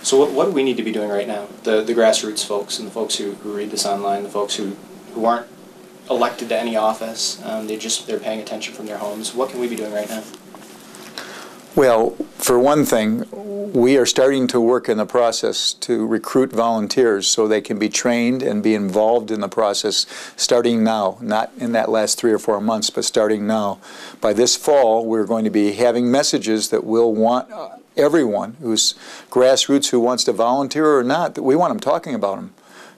So what do we need to be doing right now? The grassroots folks and the folks who read this online, the folks who aren't elected to any office, they're paying attention from their homes. What can we be doing right now? Well, for one thing, we are starting to work in the process to recruit volunteers so they can be trained and be involved in the process starting now, not in that last 3 or 4 months, but starting now. By this fall, we're going to be having messages that we'll want everyone who's grassroots who wants to volunteer or not, that we want them talking about them.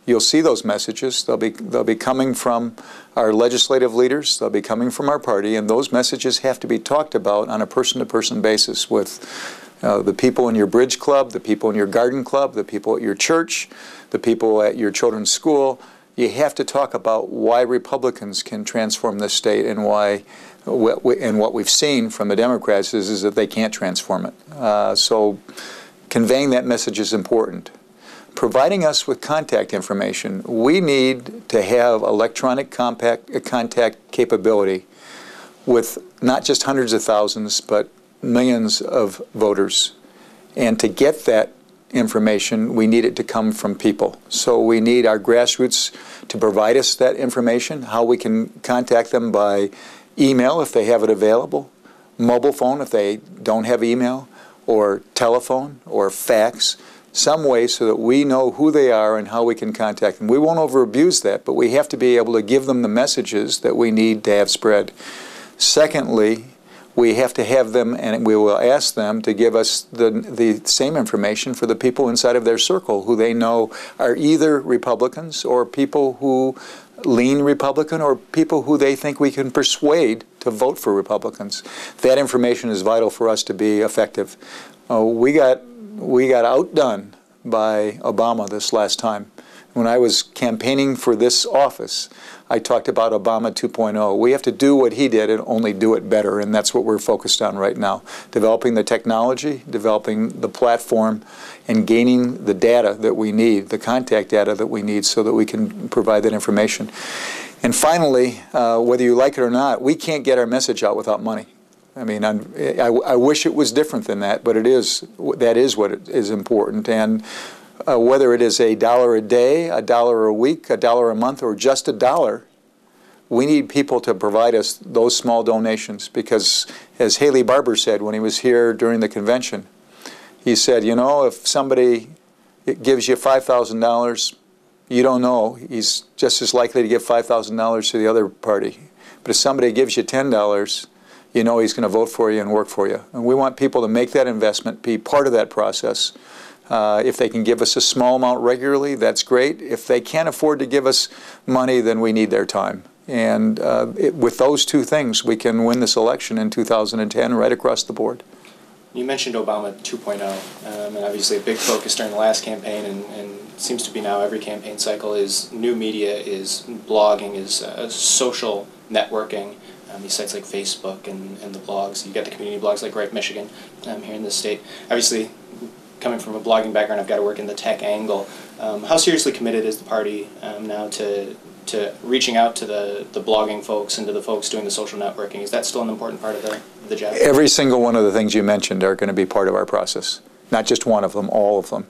You'll see those messages. They'll be coming from our legislative leaders. They'll be coming from our party, and those messages have to be talked about on a person-to-person basis with the people in your bridge club, the people in your garden club, the people at your church, the people at your children's school. You have to talk about why Republicans can transform this state and why, and what we've seen from the Democrats is that they can't transform it. So conveying that message is important. Providing us with contact information. We need to have electronic contact capability with not just hundreds of thousands, but millions of voters. And to get that information, we need it to come from people. So we need our grassroots to provide us that information, how we can contact them by email if they have it available, mobile phone if they don't have email, or telephone or fax. Some way so that we know who they are and how we can contact them. We won't over-abuse that, but we have to be able to give them the messages that we need to have spread. Secondly, we have to have them, and we will ask them to give us the same information for the people inside of their circle who they know are either Republicans or people who lean Republican or people who they think we can persuade to vote for Republicans. That information is vital for us to be effective. We got outdone by Obama this last time. When I was campaigning for this office, I talked about Obama 2.0. We have to do what he did and only do it better, and that's what we're focused on right now. Developing the technology, developing the platform, and gaining the data that we need, the contact data that we need so that we can provide that information. And finally, whether you like it or not, we can't get our message out without money. I mean, I wish it was different than that, but that is what is important. And whether it is $1 a day, $1 a week, $1 a month, or just $1, we need people to provide us those small donations because, as Haley Barbour said when he was here during the convention, he said, you know, if somebody gives you $5,000, you don't know. He's just as likely to give $5,000 to the other party. But if somebody gives you $10, you know he's going to vote for you and work for you. And we want people to make that investment, be part of that process. If they can give us a small amount regularly, that's great. If they can't afford to give us money, then we need their time. And with those two things, we can win this election in 2010 right across the board. You mentioned Obama 2.0, and obviously a big focus during the last campaign, and seems to be now every campaign cycle, is new media, is blogging, is social networking. These sites like Facebook and the blogs. You get the community blogs like RightMichigan here in this state. Obviously, coming from a blogging background, I've got to work in the tech angle. How seriously committed is the party now to reaching out to the blogging folks and to the folks doing the social networking? Is that still an important part of the job? Every single one of the things you mentioned are going to be part of our process. Not just one of them, all of them.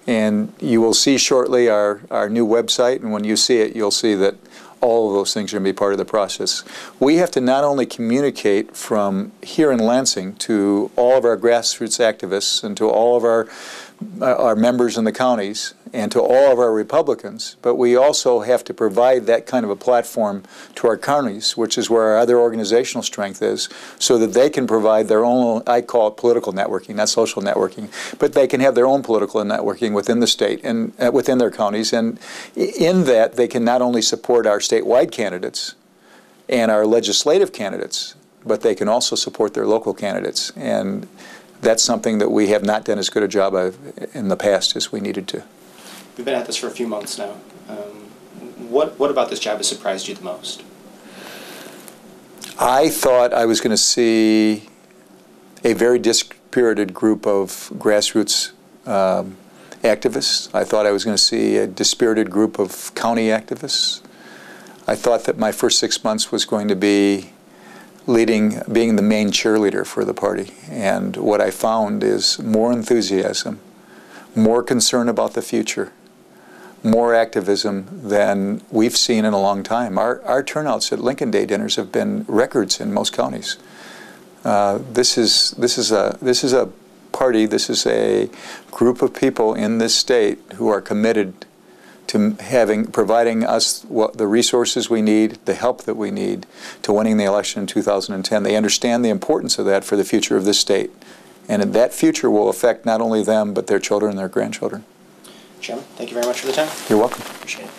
And you will see shortly our new website, and when you see it, you'll see that all of those things are going to be part of the process. We have to not only communicate from here in Lansing to all of our grassroots activists and to all of our members in the counties and to all of our Republicans, but we also have to provide that kind of a platform to our counties, which is where our other organizational strength is, so that they can provide their own, I call it political networking, not social networking, but they can have their own political networking within the state and within their counties. And in that, they can not only support our statewide candidates and our legislative candidates, but they can also support their local candidates. And that's something that we have not done as good a job of in the past as we needed to. We've been at this for a few months now. What about this job has surprised you the most? I thought I was going to see a very dispirited group of grassroots activists. I thought I was going to see a dispirited group of county activists. I thought that my first 6 months was going to be being the main cheerleader for the party. And what I found is more enthusiasm, more concern about the future, more activism than we've seen in a long time. Our turnouts at Lincoln Day dinners have been records in most counties. This is a party. This is a group of people in this state who are committed to providing us the resources we need, the help that we need to winning the election in 2010. They understand the importance of that for the future of this state, and that future will affect not only them but their children and their grandchildren. Chairman, thank you very much for the time. You're welcome. Appreciate it.